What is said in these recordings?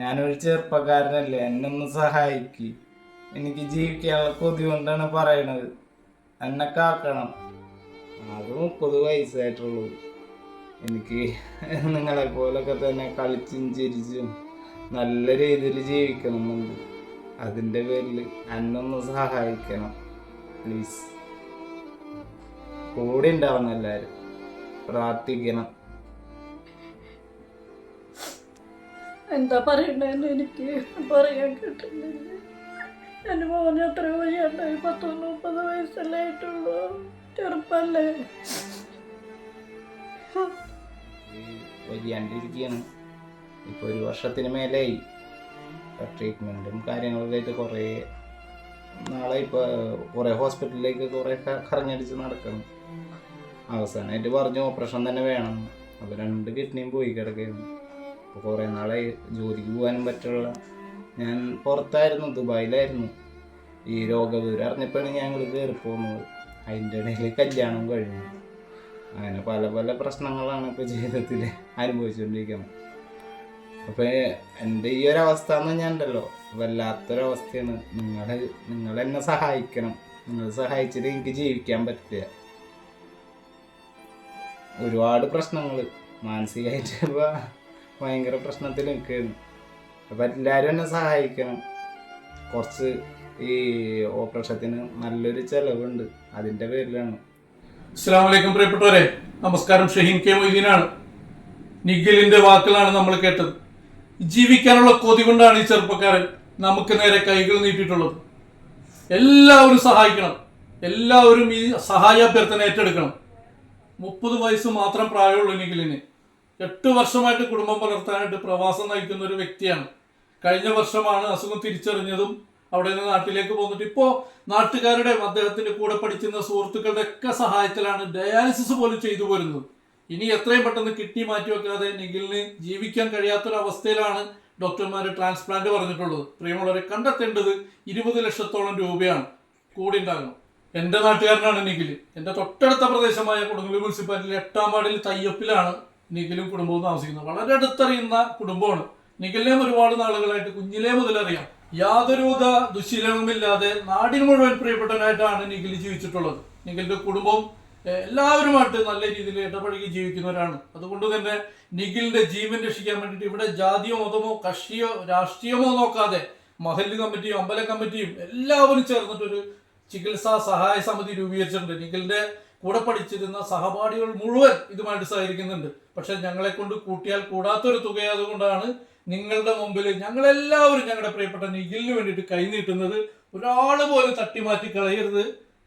ഞാനൊരു ചെറുപ്പക്കാരനല്ലേ, എന്നെ ഒന്ന് സഹായിക്ക്. എനിക്ക് ജീവിക്കാനുള്ള കൊതി കൊണ്ടാണ് പറയണത്. എന്നെ കാക്കണം. അത് 30 വയസ്സായിട്ടുള്ളൂ. എനിക്ക് നിങ്ങളെ പോലൊക്കെ തന്നെ കളിച്ചും ചിരിച്ചും നല്ല രീതിയിൽ ജീവിക്കണമെന്നുണ്ട്. അതിൻ്റെ പേരിൽ എന്നൊന്ന് സഹായിക്കണം പ്ലീസ്. കൂടെ ഉണ്ടാവണം, എല്ലാവരും പ്രാർത്ഥിക്കണം. എന്താ പറയണ്ടെന്ന് എനിക്ക് പറയാൻ കിട്ടുന്നില്ല. എൻ്റെ മോന് അത്ര വഴിയുണ്ടായി, 30 വയസ്സല്ലേ ആയിട്ടുള്ളൂ. ചെറുപ്പല്ലേ. വയ്യാണ്ടിരിക്കുകയാണ്. ഇപ്പോൾ 1 വർഷത്തിന് മേലെയായി. ട്രീറ്റ്മെൻറ്റും കാര്യങ്ങളൊക്കെ ആയിട്ട് കുറേ നാളെ ഇപ്പോൾ കുറേ ഹോസ്പിറ്റലിലേക്ക് കുറേ കറങ്ങടിച്ച് നടക്കണം. അവസാനമായിട്ട് പറഞ്ഞു ഓപ്പറേഷൻ തന്നെ വേണം. അപ്പോൾ 2 കിഡ്നിയും പോയി കിടക്കുകയാണ്. അപ്പോൾ കുറേ നാളായി ജോലിക്ക് പോകാനും പറ്റുള്ള. ഞാൻ പുറത്തായിരുന്നു, ദുബായിലായിരുന്നു. ഈ രോഗവിവരം അറിഞ്ഞപ്പോഴാണ് ഞങ്ങൾ കയറി പോകുന്നത്. അതിൻ്റെ ഇടയിൽ കല്യാണം കഴിഞ്ഞു. അങ്ങനെ പല പല പ്രശ്നങ്ങളാണ് ഇപ്പോൾ ജീവിതത്തിൽ അനുഭവിച്ചുകൊണ്ടിരിക്കുന്നത്. അപ്പോൾ എൻ്റെ ഈ ഒരവസ്ഥ എന്ന് ഞാൻ ഉണ്ടല്ലോ, വല്ലാത്തൊരവസ്ഥയാണ്. നിങ്ങൾ എന്നെ സഹായിക്കണം. നിങ്ങൾ സഹായിച്ചിട്ട് എനിക്ക് ജീവിക്കാൻ പറ്റില്ല. ഒരുപാട് പ്രശ്നങ്ങൾ മാനസികമായിട്ട് ഇപ്പോൾ ഭയങ്കര പ്രശ്നത്തിൽ നിൽക്കുകയാണ്. അപ്പം എല്ലാവരും എന്നെ സഹായിക്കണം. കുറച്ച് ഈ ഓപ്പറേഷത്തിന് നല്ലൊരു ചിലവുണ്ട്, അതിൻ്റെ പേരിലാണ്. അസ്സലാമു അലൈക്കും പ്രിയപ്പെട്ടവരെ, നമസ്കാരം. ഷഹീൻ കെ മൊയ്തീനാണ്. നിഖിലിന്റെ വാക്കുകളാണ് നമ്മൾ കേട്ടത്. ജീവിക്കാനുള്ള കൊതി കൊണ്ടാണ് ഈ ചെറുപ്പക്കാരൻ നമുക്ക് നേരെ കൈകൾ നീട്ടിയിട്ടുള്ളത്. എല്ലാവരും സഹായിക്കണം. എല്ലാവരും ഈ സഹായാഭ്യർത്ഥന ഏറ്റെടുക്കണം. 30 വയസ്സ് മാത്രം പ്രായമുള്ളൂ നിഖിലിന്. 8 വർഷമായിട്ട് കുടുംബം പുലർത്താനായിട്ട് പ്രവാസം നയിക്കുന്ന ഒരു വ്യക്തിയാണ്. കഴിഞ്ഞ വർഷമാണ് അസുഖം തിരിച്ചറിഞ്ഞതും അവിടെ നിന്ന് നാട്ടിലേക്ക് പോന്നിട്ട് ഇപ്പോൾ നാട്ടുകാരുടെ, അദ്ദേഹത്തിന്റെ കൂടെ പഠിക്കുന്ന സുഹൃത്തുക്കളുടെ ഒക്കെ സഹായത്തിലാണ് ഡയാലിസിസ് പോലും ചെയ്തു പോരുന്നത്. ഇനി എത്രയും പെട്ടെന്ന് കിഡ്നി മാറ്റിവെക്കാതെ നിഖിലിന് ജീവിക്കാൻ കഴിയാത്തൊരവസ്ഥയിലാണ് ഡോക്ടർമാർ ട്രാൻസ്പ്ലാന്റ് പറഞ്ഞിട്ടുള്ളത്. പ്രിയമുള്ളവരെ, കണ്ടെത്തേണ്ടത് 20 ലക്ഷത്തോളം രൂപയാണ്. കൂടി ഉണ്ടാകണം. എൻ്റെ നാട്ടുകാരനാണ് നിഖിൽ. എൻ്റെ തൊട്ടടുത്ത പ്രദേശമായ കൊടുങ്ങല്ലൂർ മുനിസിപ്പാലിറ്റിയിലെ 8-ാം വാർഡിൽ തയ്യപ്പിലാണ് നിഖിലും കുടുംബവും താമസിക്കുന്നത്. വളരെ അടുത്തറിയുന്ന കുടുംബമാണ്. നിഖിലിനെയും ഒരുപാട് നാളുകളായിട്ട് കുഞ്ഞിലേ മുതലറിയാം. യാതൊരുവിധ ദുശീലവുമില്ലാതെ നാടിന് മുഴുവൻ പ്രിയപ്പെട്ടവനായിട്ടാണ് നിഖിൽ ജീവിച്ചിട്ടുള്ളത്. നിഖിലിന്റെ കുടുംബം എല്ലാവരുമായിട്ട് നല്ല രീതിയിൽ ഇടപഴകി ജീവിക്കുന്നവരാണ്. അതുകൊണ്ട് തന്നെ നിഖിലിന്റെ ജീവൻ രക്ഷിക്കാൻ വേണ്ടിയിട്ട് ഇവിടെ ജാതിയോ മതമോ കക്ഷിയോ രാഷ്ട്രീയമോ നോക്കാതെ മഹല്ല് കമ്മിറ്റിയും അമ്പല കമ്മിറ്റിയും എല്ലാവരും ചേർന്നിട്ടൊരു ചികിത്സാ സഹായ സമിതി രൂപീകരിച്ചിട്ടുണ്ട്. നിഖിലിന്റെ കൂടെ പഠിച്ചിരുന്ന സഹപാഠികൾ മുഴുവൻ ഇതുമായിട്ട് സഹകരിക്കുന്നുണ്ട്. പക്ഷെ ഞങ്ങളെ കൊണ്ട് കൂട്ടിയാൽ കൂടാത്തൊരു തുകയായതുകൊണ്ടാണ് നിങ്ങളുടെ മുമ്പിൽ ഞങ്ങളെല്ലാവരും ഞങ്ങളുടെ പ്രിയപ്പെട്ട നിഖിലിന് വേണ്ടിയിട്ട് കൈനീട്ടുന്നത്. ഒരാൾ പോലും തട്ടിമാറ്റി കളയരുത്.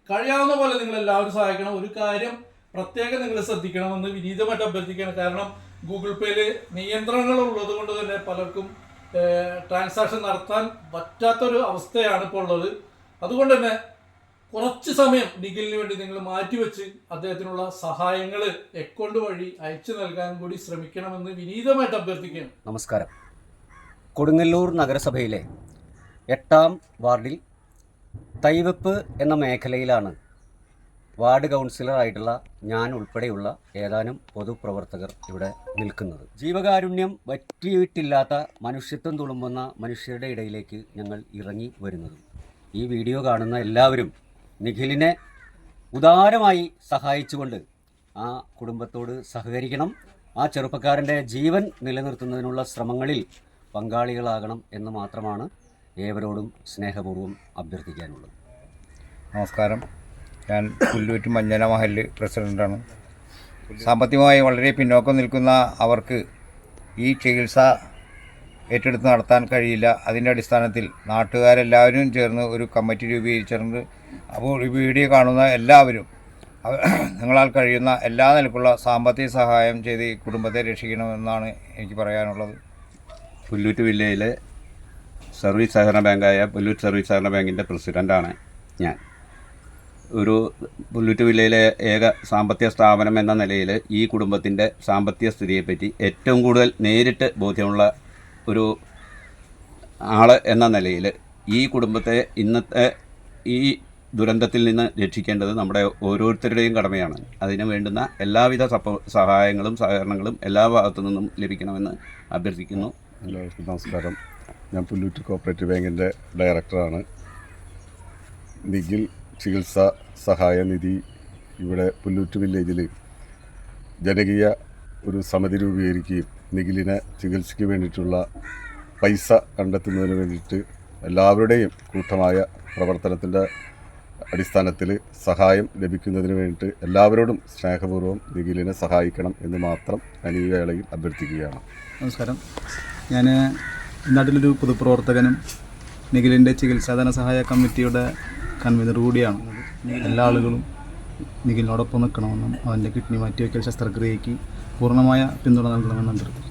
കഴിയാവുന്ന പോലെ നിങ്ങൾ എല്ലാവരും സഹായിക്കണം. ഒരു കാര്യം പ്രത്യേകം നിങ്ങൾ ശ്രദ്ധിക്കണമെന്ന് വിനീതമായിട്ട് അഭ്യർത്ഥിക്കുകയാണ്. കാരണം ഗൂഗിൾ പേയിൽ നിയന്ത്രണങ്ങൾ ഉള്ളത് കൊണ്ട് തന്നെ പലർക്കും ട്രാൻസാക്ഷൻ നടത്താൻ പറ്റാത്തൊരു അവസ്ഥയാണ് ഇപ്പോൾ ഉള്ളത്. അതുകൊണ്ട് തന്നെ കുറച്ച് സമയം നിഖിലിന് വേണ്ടി നിങ്ങൾ മാറ്റിവെച്ച് അദ്ദേഹത്തിനുള്ള സഹായങ്ങൾ അക്കൗണ്ട് വഴി അയച്ചു നൽകാൻ കൂടി ശ്രമിക്കണമെന്ന് വിനീതമായിട്ട് അഭ്യർത്ഥിക്കുകയാണ്. നമസ്കാരം. കൊടുങ്ങല്ലൂർ നഗരസഭയിലെ 8-ാം വാർഡിൽ തൈവെപ്പ് എന്ന മേഖലയിലാണ് വാർഡ് കൗൺസിലറായിട്ടുള്ള ഞാൻ ഉൾപ്പെടെയുള്ള ഏതാനും പൊതുപ്രവർത്തകർ ഇവിടെ നിൽക്കുന്നത്. ജീവകാരുണ്യം വറ്റിയിട്ടില്ലാത്ത മനുഷ്യത്വം തുളുമ്പുന്ന മനുഷ്യരുടെ ഇടയിലേക്ക് ഞങ്ങൾ ഇറങ്ങി വരുന്നതും ഈ വീഡിയോ കാണുന്ന എല്ലാവരും നിഖിലിനെ ഉദാരമായി സഹായിച്ചുകൊണ്ട് ആ കുടുംബത്തോട് സഹകരിക്കണം. ആ ചെറുപ്പക്കാരൻ്റെ ജീവൻ നിലനിർത്തുന്നതിനുള്ള ശ്രമങ്ങളിൽ പങ്കാളികളാകണം എന്ന് മാത്രമാണ് ഏവരോടും സ്നേഹപൂർവ്വം അഭ്യർത്ഥിക്കാനുള്ളത്. നമസ്കാരം. ഞാൻ പുല്ലൂറ്റ് മഞ്ഞന മഹല്ല് പ്രസിഡൻ്റാണ്. സാമ്പത്തികമായി വളരെ പിന്നോക്കം നിൽക്കുന്ന അവർക്ക് ഈ ചികിത്സ ഏറ്റെടുത്ത് നടത്താൻ കഴിയില്ല. അതിൻ്റെ അടിസ്ഥാനത്തിൽ നാട്ടുകാരെല്ലാവരും ചേർന്ന് ഒരു കമ്മിറ്റി രൂപീകരിച്ചിട്ടുണ്ട്. അപ്പോൾ ഈ വീഡിയോ കാണുന്ന എല്ലാവരും നിങ്ങളാൽ കഴിയുന്ന എല്ലാ നിലക്കുള്ള സാമ്പത്തിക സഹായം ചെയ്ത് ഈ കുടുംബത്തെ രക്ഷിക്കണമെന്നാണ് എനിക്ക് പറയാനുള്ളത്. പുല്ലൂറ്റ് വില്ലയിലെ സർവീസ് സഹകരണ ബാങ്കായ പുല്ലൂറ്റ് സർവീസ് സഹകരണ ബാങ്കിൻ്റെ പ്രസിഡൻ്റാണ് ഞാൻ. ഒരു പുല്ലൂറ്റ് വില്ലയിലെ ഏക സാമ്പത്തിക സ്ഥാപനം എന്ന നിലയിൽ ഈ കുടുംബത്തിൻ്റെ സാമ്പത്തിക സ്ഥിതിയെപ്പറ്റി ഏറ്റവും കൂടുതൽ നേരിട്ട് ബോധ്യമുള്ള ഒരു ആൾ എന്ന നിലയിൽ ഈ കുടുംബത്തെ ഇന്നത്തെ ഈ ദുരന്തത്തിൽ നിന്ന് രക്ഷിക്കേണ്ടത് നമ്മുടെ ഓരോരുത്തരുടെയും കടമയാണ്. അതിന് വേണ്ടുന്ന എല്ലാവിധ സഹായങ്ങളും സഹകരണങ്ങളും എല്ലാ ഭാഗത്തു നിന്നും ലഭിക്കണമെന്ന് അഭ്യർത്ഥിക്കുന്നു. എല്ലാവർക്കും നമസ്കാരം. ഞാൻ പുല്ലൂറ്റ് കോപ്പറേറ്റീവ് ബാങ്കിൻ്റെ ഡയറക്ടറാണ്. നിഖിൽ ചികിത്സാ സഹായ നിധി ഇവിടെ പുല്ലൂറ്റ് വില്ലേജിൽ ജനകീയ ഒരു സമിതി രൂപീകരിക്കുകയും നിഖിലിനെ ചികിത്സയ്ക്ക് വേണ്ടിയിട്ടുള്ള പൈസ കണ്ടെത്തുന്നതിന് വേണ്ടിയിട്ട് എല്ലാവരുടെയും കൂട്ടമായ പ്രവർത്തനത്തിൻ്റെ അടിസ്ഥാനത്തിൽ സഹായം ലഭിക്കുന്നതിന് വേണ്ടിയിട്ട് എല്ലാവരോടും സ്നേഹപൂർവ്വം നിഖിലിനെ സഹായിക്കണം എന്ന് മാത്രം ഞാൻ ഈ വേളയിൽ അഭ്യർത്ഥിക്കുകയാണ്. നമസ്കാരം. ഞാൻ നാട്ടിലൊരു പൊതുപ്രവർത്തകനും നിഖിലിൻ്റെ ചികിത്സാധന സഹായ കമ്മിറ്റിയുടെ കൺവീനർ കൂടിയാണ്. എല്ലാ ആളുകളും നിഖിലിനോടൊപ്പം നിൽക്കണമെന്നും അവൻ്റെ കിഡ്നി മാറ്റിവയ്ക്കൽ ശസ്ത്രക്രിയയ്ക്ക് പൂർണ്ണമായ പിന്തുണ നൽകണമെന്നും അഭ്യർത്ഥിക്കുന്നു.